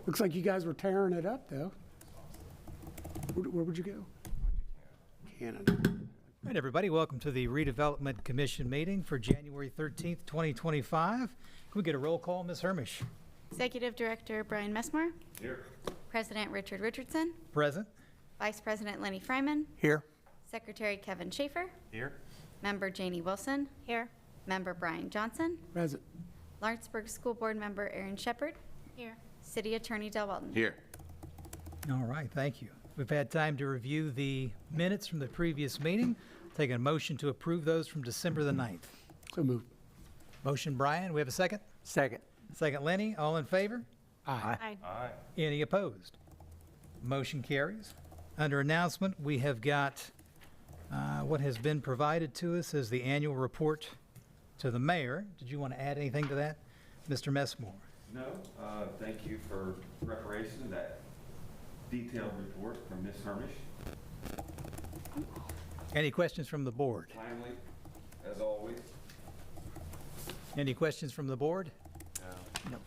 Looks like you guys were tearing it up, though. Where would you go? Canada. All right, everybody, welcome to the Redevelopment Commission meeting for January 13th, 2025. Can we get a roll call, Ms. Hermish? Executive Director Brian Messmore. Here. President Richard Richardson. Present. Vice President Lenny Fryman. Here. Secretary Kevin Schaefer. Here. Member Janie Wilson. Here. Member Brian Johnson. Present. Lawrenceburg School Board Member Aaron Shepard. Here. City Attorney Del Welton. Here. All right, thank you. We've had time to review the minutes from the previous meeting. Taking a motion to approve those from December the 9th. So moved. Motion, Brian. We have a second? Second. Second, Lenny. All in favor? Aye. Aye. Any opposed? Motion carries. Under announcement, we have got what has been provided to us as the annual report to the mayor. Did you want to add anything to that, Mr. Messmore? No, thank you for preparation of that detailed report from Ms. Hermish. Any questions from the board? Timely, as always. Any questions from the board? No.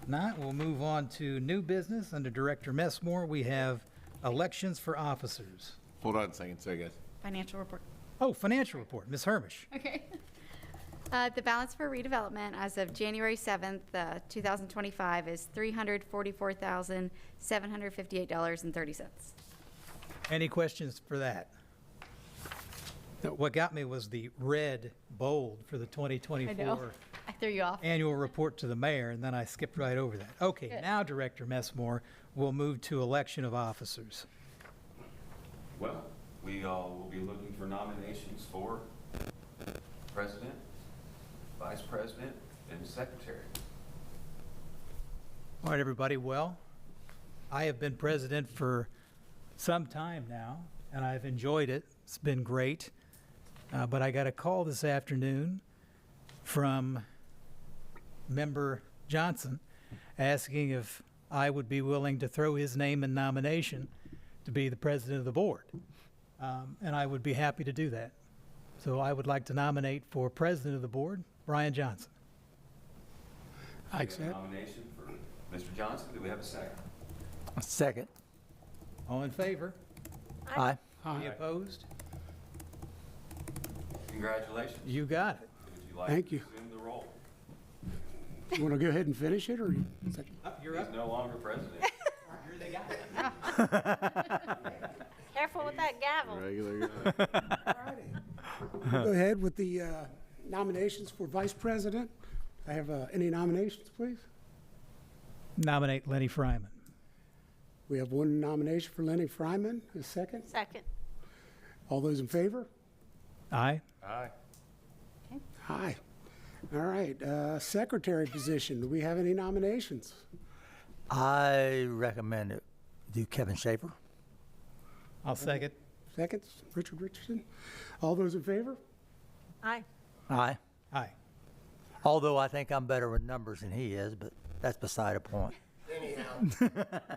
Not, we'll move on to new business. Under Director Messmore, we have elections for officers. Hold on a second, sorry guys. Financial report. Oh, financial report, Ms. Hermish. Okay. The balance for redevelopment as of January 7th, 2025 is $344,758.30. Any questions for that? What got me was the red bold for the 2024 I threw you off. annual report to the mayor, and then I skipped right over that. Okay, Good. now Director Messmore will move to election of officers. Well, we will be looking for nominations for president, vice president, and secretary. All right, everybody. Well, I have been president for some time now, and I've enjoyed it. It's been great. But I got a call this afternoon from Member Johnson asking if I would be willing to throw his name in nomination to be the president of the board. And I would be happy to do that. So I would like to nominate for president of the board, Brian Johnson. I We have a accept. nomination for Mr. Johnson. Do we have a second? Second. All in favor? Aye. Any opposed? Congratulations. You got it. Would you like Thank to you. assume the role? You want to go ahead and finish it, or you? You're He's no longer president. You're the guy. Careful with that gavel. Regular guy. Go ahead with the nominations for vice president. I have any nominations, please? Nominate Lenny Fryman. We have one nomination for Lenny Fryman. A second. Second. All those in favor? Aye. Aye. Aye. All right. Secretary position. Do we have any nominations? I recommend it. Do Kevin Schaefer. I'll second. Seconds. Richard Richardson. All those in favor? Aye. Aye. Aye. Although I think I'm better with numbers than he is, but that's beside the point. I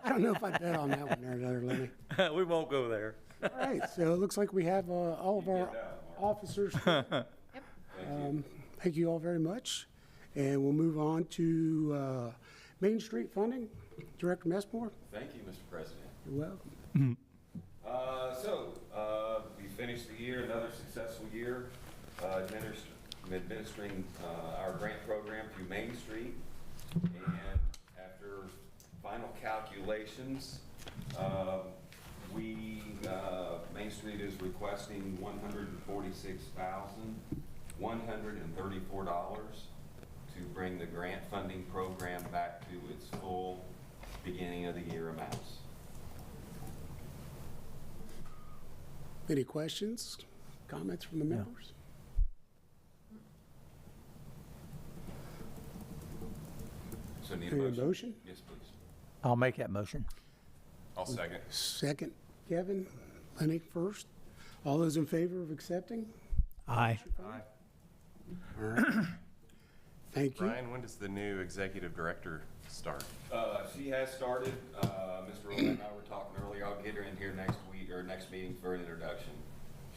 don't know if I'd bet on that one there, Lenny. We won't go there. All right. So it looks like we have all of our officers. Thank you all very much. And we'll move on to Main Street funding. Director Messmore, Thank you, Mr. President. you're welcome. We finished the year, another successful year, administering our grant program through Main Street. And after final calculations, Main Street is requesting $146,134 to bring the grant funding program back to its full beginning of the year amounts. Any questions, comments from the members? So need a Any motion? motion? Yes, please. I'll make that motion. I'll second. Second, Kevin. Lenny first. All those in favor of accepting? Aye. Aye. All right. Thank you. Brian, when does the new executive director start? She has started. Mr. Rowland and I were talking earlier. I'll get her in here next week or next meeting for an introduction.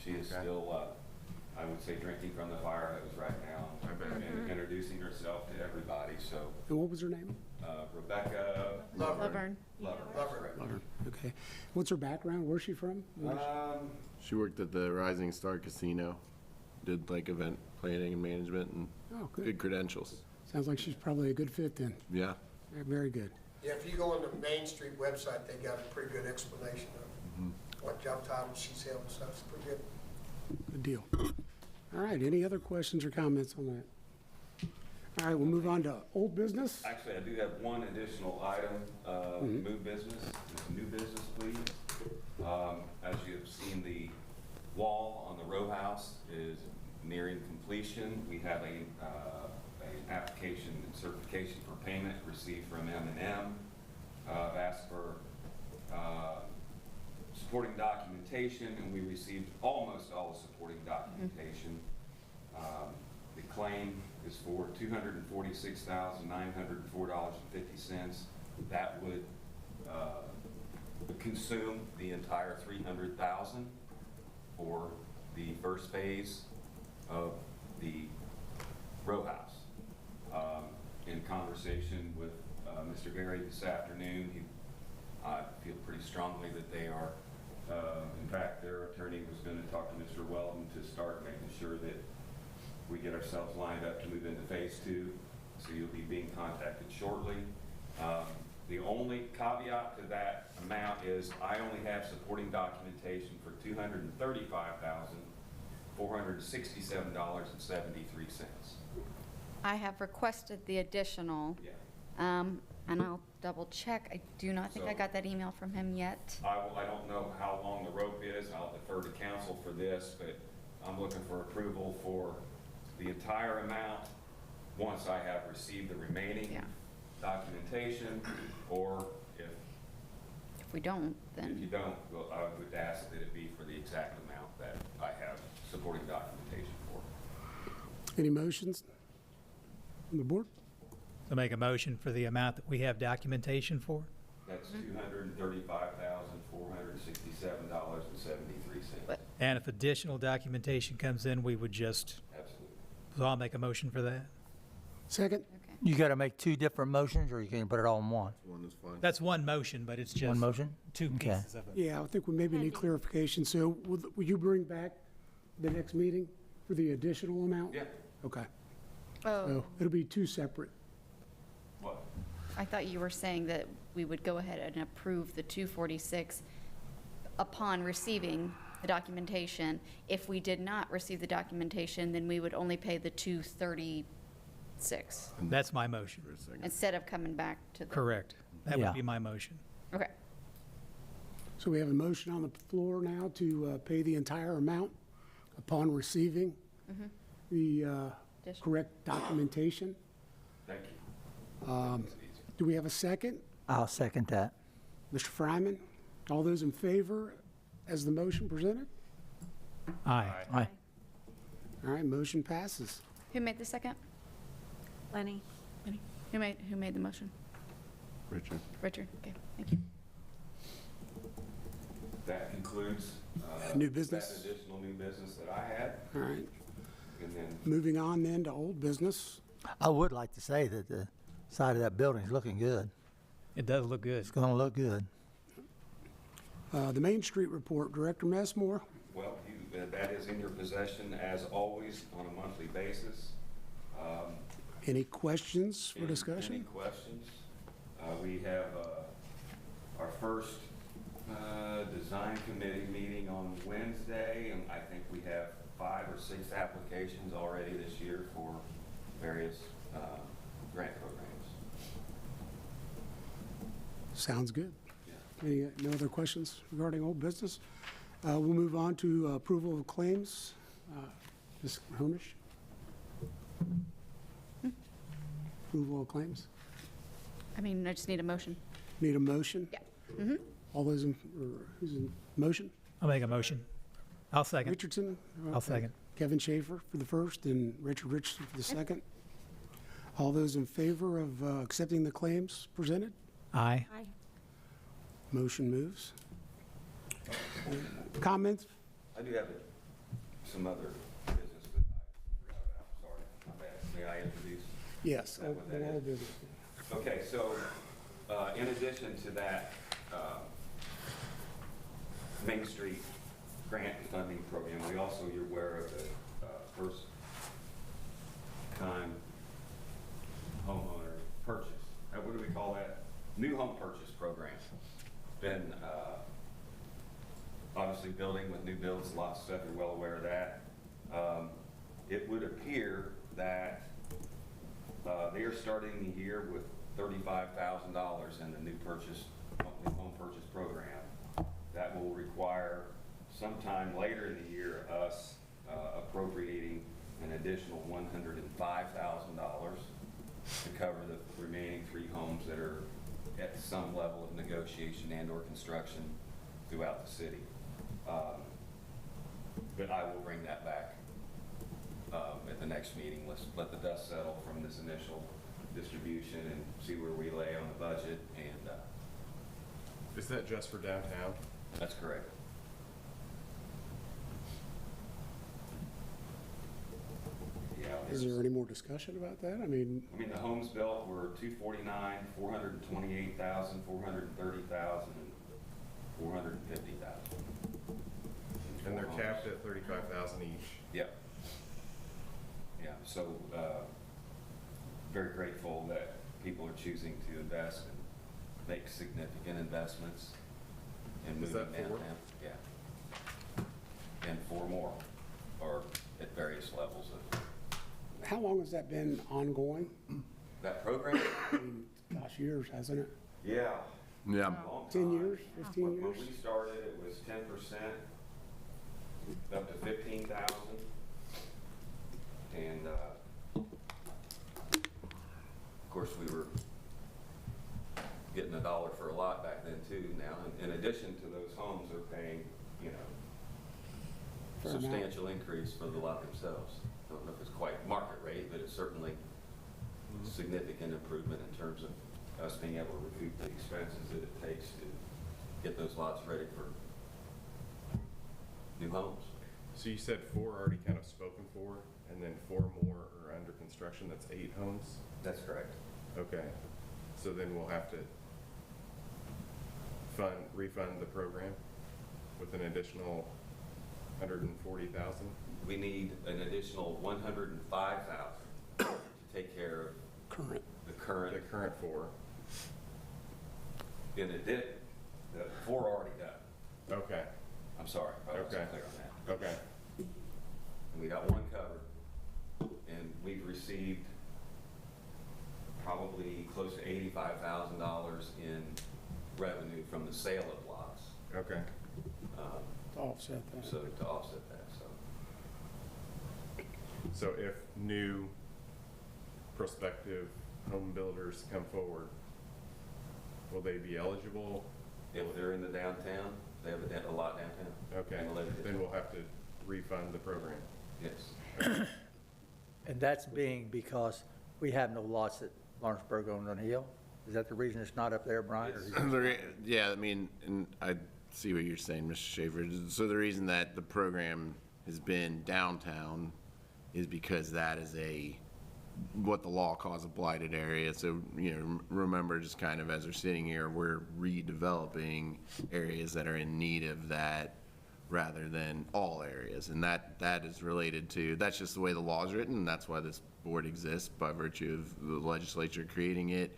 She is Okay. still I would say, drinking from the fire hose right now. I bet. And introducing herself to everybody, so And what was her name? Rebecca Laverne. Lover. Okay. What's her background? Where's she from? She worked at the Rising Star Casino, did like event planning and management and Oh, good good. credentials. Sounds like she's probably a good fit then. Yeah. Very good. Yeah, if you go on the Main Street website, they got a pretty good explanation of what job titles she's held and stuff. It's pretty good. Good deal. All right, any other questions or comments on that? All right, we'll move on to old business. Actually, I do have one additional item, new business, please. As you have seen, the wall on the row house is nearing completion. We have an application and certification for payment received from M&M. I've asked for supporting documentation, and we received almost all the supporting documentation. The claim is for $246,904.50. That would consume the entire $300,000 for the first phase of the row house. In conversation with Mr. Berry this afternoon, I feel pretty strongly that they are, in fact, their attorney was going to talk to Mr. Weldon to start making sure that we get ourselves lined up to move into phase 2. So you'll be being contacted shortly. The only caveat to that amount is I only have supporting documentation for $235,467.73. I have requested the additional, Yeah. and I'll double check. I do not think I So- got that email from him yet. I don't know how long the rope is. I'll defer to council for this, but I'm looking for approval for the entire amount once I have received the remaining Yeah. documentation, or if If we don't, you then, don't, well, I would ask that it be for the exact amount that I have supporting documentation for. Any motions on the board? So make a motion for the amount that we have documentation for? That's $235,467.73. but And if additional documentation comes in, we would just, Absolutely. so I'll make a motion for that. Second? okay. You got to make two different motions, or you can put it all in one? One is fine. That's one motion, but it's One just motion? two Okay. pieces of it. Yeah, I think we maybe need clarification. So will you bring back the next meeting for the additional amount? Yeah, Okay. Oh, So it'll be two separate. what? I thought you were saying that we would go ahead and approve the 246 upon receiving the documentation. If we did not receive the documentation, then we would only pay the 236 That's my motion. For a second. instead of coming back to the. Correct. That Yeah. would be my motion. Okay. So we have a motion on the floor now to pay the entire amount upon receiving the Additional. correct documentation. Thank you. Do we have a second? I'll second that. Mr. Fryman? All those in favor as the motion presented? Aye. Aye. All right, motion passes. Who made the second? Lenny. Who made the motion? Richard. Richard? Okay, thank you. That concludes New business? that additional new business that I had. All right, And then moving on then to old business. I would like to say that the side of that building is looking good. It does look good. It's going to look good. The Main Street report, Director Messmore. well, that is in your possession as always on a monthly basis. Any questions for Any discussion? questions? We have our first design committee meeting on Wednesday, and I think we have 5 or 6 applications already this year for various grant programs. Sounds good. Yeah. Any, no other questions regarding old business? We'll move on to approval of claims. Ms. Hermish? Approval of claims? I mean, I just need a motion. Need a motion? Yeah. All those in, or who's in motion? I'll make a motion. I'll second. Richardson? I'll second. Kevin Schaefer for the first and Richard Richardson for the second. All those in favor of accepting the claims presented? Aye. Aye. Motion moves. Comments? I do have some other business I introduce? Yes, Is that what that all is? business. Okay, so in addition to that Main Street grant funding program, we also, you're aware of the first time homeowner purchase. What do we call that? New home purchase program. Been obviously building with new builds, lots of stuff, you're well aware of that. It would appear that they are starting the year with $35,000 in the new home purchase program. That will require sometime later in the year us appropriating an additional $105,000 to cover the remaining 3 homes that are at some level of negotiation and/or construction throughout the city. But I will bring that back at the next meeting. Let's let the dust settle from this initial distribution and see where we lay on the budget, and Is that just for downtown? that's correct. Yeah. Is there any more discussion about that? I mean, the homes built were 249, 428,000, 430,000, and 450,000. And they're capped at 35,000 each. Yep. Yeah, so very grateful that people are choosing to invest and make significant investments in Is moving that 4? downtown. Yeah. And 4 more are at various levels of how long has that been ongoing? that program. I mean, gosh, years, hasn't it? Yeah. Yeah. Long 10 time. years, 15 When years? we started, it was 10%, up to 15,000. And, of course, we were getting $1 for a lot back then too. Now, in addition to those homes, they're paying, Fair amount. substantial increase for the lot themselves. I don't know if it's quite market rate, but it's certainly significant improvement in terms of us being able to recoup the expenses that it takes to get those lots ready for new homes. So you said 4 already kind of spoken for, and then 4 more are under construction. That's 8 homes? That's correct. Okay. So then we'll have to refund the program with an additional 140,000? We need an additional 105,000 to take care of Current. the current. The current 4. In addition, the 4 are already done. Okay. I'm sorry if I wasn't Okay. clear on that. Okay. And we got 1 covered, and we've received probably close to $85,000 in revenue from the sale of lots. Okay. To offset that. So to offset that, so. So if new prospective home builders come forward, will they be eligible? If they're in the downtown, they have a lot downtown. Okay. And a limited Then we'll have to refund the program. Yes. And that's being because we have no lots at Lawrenceburg on the hill? Is that the reason it's not up there, Brian? or is it- Yeah, I mean, and I see what you're saying, Mr. Schaefer. So the reason that the program has been downtown is because that is what the law calls a blighted area. So, remember, just kind of as we're sitting here, we're redeveloping areas that are in need of that rather than all areas. And that is related to, that's just the way the law is written, and that's why this board exists, by virtue of the legislature creating it.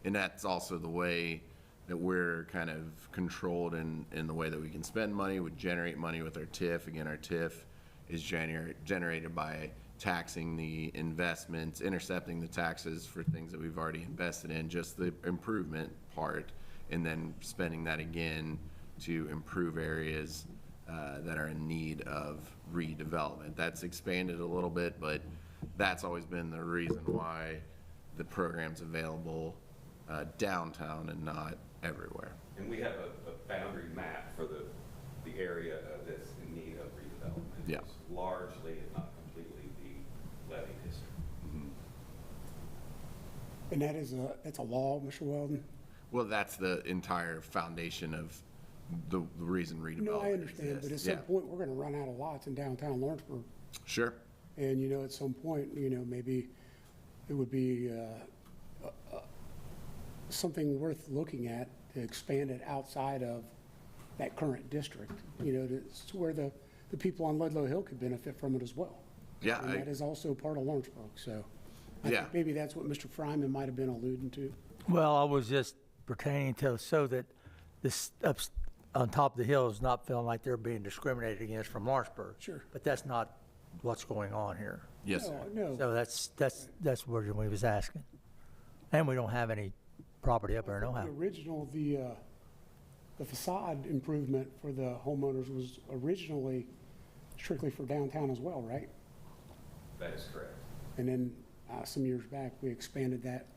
And that's also the way that we're kind of controlled in the way that we can spend money, would generate money with our TIF. Again, our TIF is generated by taxing the investments, intercepting the taxes for things that we've already invested in, just the improvement part, and then spending that again to improve areas that are in need of redevelopment. That's expanded a little bit, but that's always been the reason why the program's available downtown and not everywhere. And we have a boundary map for the area that's in need of redevelopment. Yeah. It's largely, if not completely, the levy district. And that's a law, Mr. Weldon? Well, that's the entire foundation of the reason redevelopment No, I understand, but at exists. some Yeah. point, we're gonna run out of lots in downtown Lawrenceburg. Sure. And, at some point, maybe it would be something worth looking at to expand it outside of that current district, you know, to where the people on Ludlow Hill could benefit from it as well. Yeah, And that is also part of Lawrenceburg, so I Yeah. think maybe that's what Mr. Fryman might have been alluding to. Well, I was just pertaining to, so that this up on top of the hill is not feeling like they're being discriminated against from Lawrenceburg. Sure. But that's not what's going on here. yes, sir. No, So that's what we was asking. And we don't have any property up there, no how. the original, the facade improvement for the homeowners was originally strictly for downtown as well, right? That is correct. And then some years back, we expanded that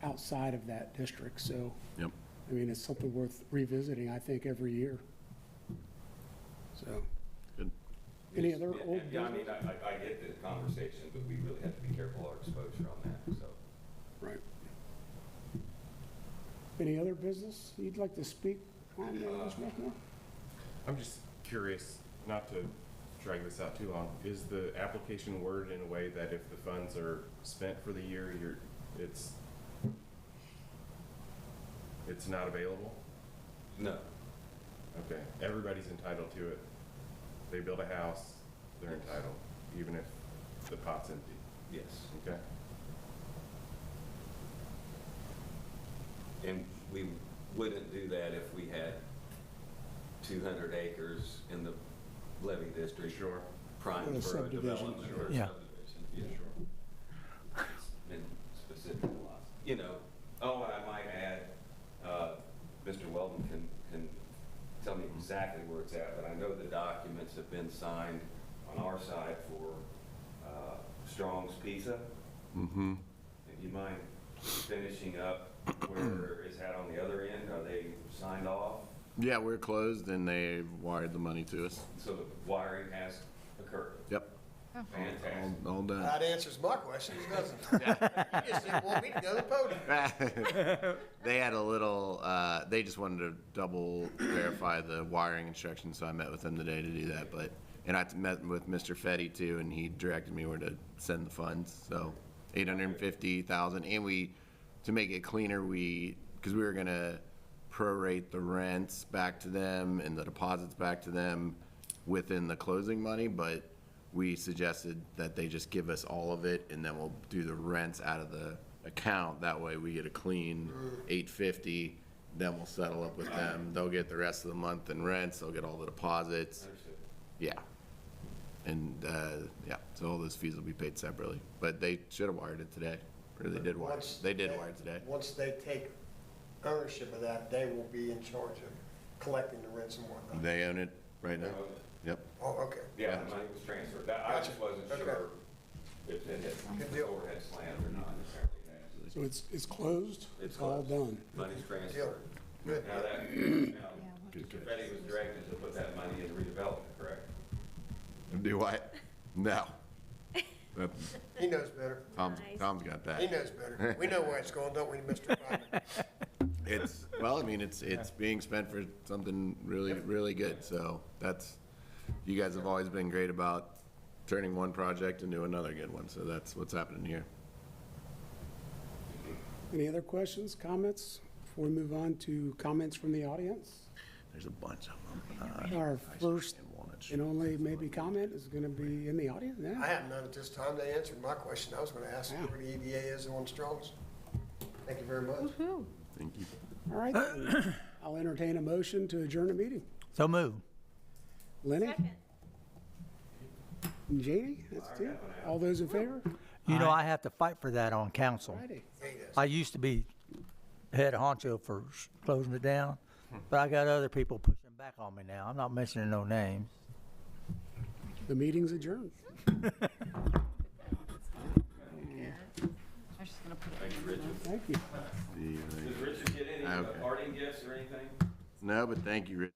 outside of that district, so, Yep. I mean, it's something worth revisiting, I think, every year. So, Good. any other Yeah, old yeah, I mean, business? I get the conversation, but we really have to be careful of our exposure on that, so. Right. Any other business you'd like to speak on, Ms. Ruffner? I'm just curious, not to drag this out too long, is the application worded in a way that if the funds are spent for the year, it's not available? No, Okay, everybody's entitled to it. They build a house, they're entitled, even if the pot's empty, yes. okay? And we wouldn't do that if we had 200 acres in the levy district. Sure. Primed Or a for a subdivision. development or a Yeah. subdivision. Yeah, sure. And specific lots. You know, oh, and I might add, Mr. Weldon can tell me exactly where it's at, but I know the documents have been signed on our side for Strong's Pizza. Mm-hmm. If you mind finishing up where it's at on the other end, are they signed off? Yeah, we're closed and they wired the money to us. So the wiring has occurred. Yep. Fantastic. All done. That answers my questions, doesn't it? You just didn't want me to go to the podium. They had a little, they just wanted to double verify the wiring instructions, so I met with them today to do that, but, and I met with Mr. Fetty too, and he directed me where to send the funds, so 850,000, and we, to make it cleaner, because we were gonna prorate the rents back to them and the deposits back to them within the closing money, but we suggested that they just give us all of it, and then we'll do the rents out of the account. That way we get a clean 850, then we'll settle up with them. They'll get the rest of the month in rents, they'll get all the deposits. Understood. Yeah. And, yeah, so all those fees will be paid separately. But they should have wired it today, or they did wire it. Once They did wire it today. Once they take ownership of that, they will be in charge of collecting the rents and whatnot. They own it right now. Yep. Oh, okay. Yeah, the money was transferred. That, I just wasn't Okay. sure if it had, Good deal. overhead slammed or not, apparently it has. So it's closed, it's all closed. done. Money's Deal. transferred. Good. Now that, now, Mr. Fetty was directed to put that money in redevelopment, correct? Do what? No. But He knows better. Tom's got that. He knows better. We know where it's going, don't we, Mr. Fryman? It's, well, I mean, it's being spent for something really, really good, so that's, you guys have always been great about turning one project into another good one, so that's what's happening here. Any other questions, comments, before we move on to comments from the audience? There's a bunch of them. Our first And Walnut. and only maybe comment is gonna be in the audience now. I have none at this time. They answered my question. I was gonna ask where the EDA is on Strong's. Thank you very much. Thank you. All right, then. I'll entertain a motion to adjourn the meeting. So move. Lenny? And Janie, that's two. All those in favor? You know, I have to fight for that on council. Friday. Yeah, he does. I used to be head honcho for closing it down, but I got other people pushing back on me now. I'm not mentioning no names. The meeting's adjourned. I was just gonna put it. Thank you, Richard. Thank you. Does Richard get any Okay. parting gifts or anything? No, but thank you, Rich.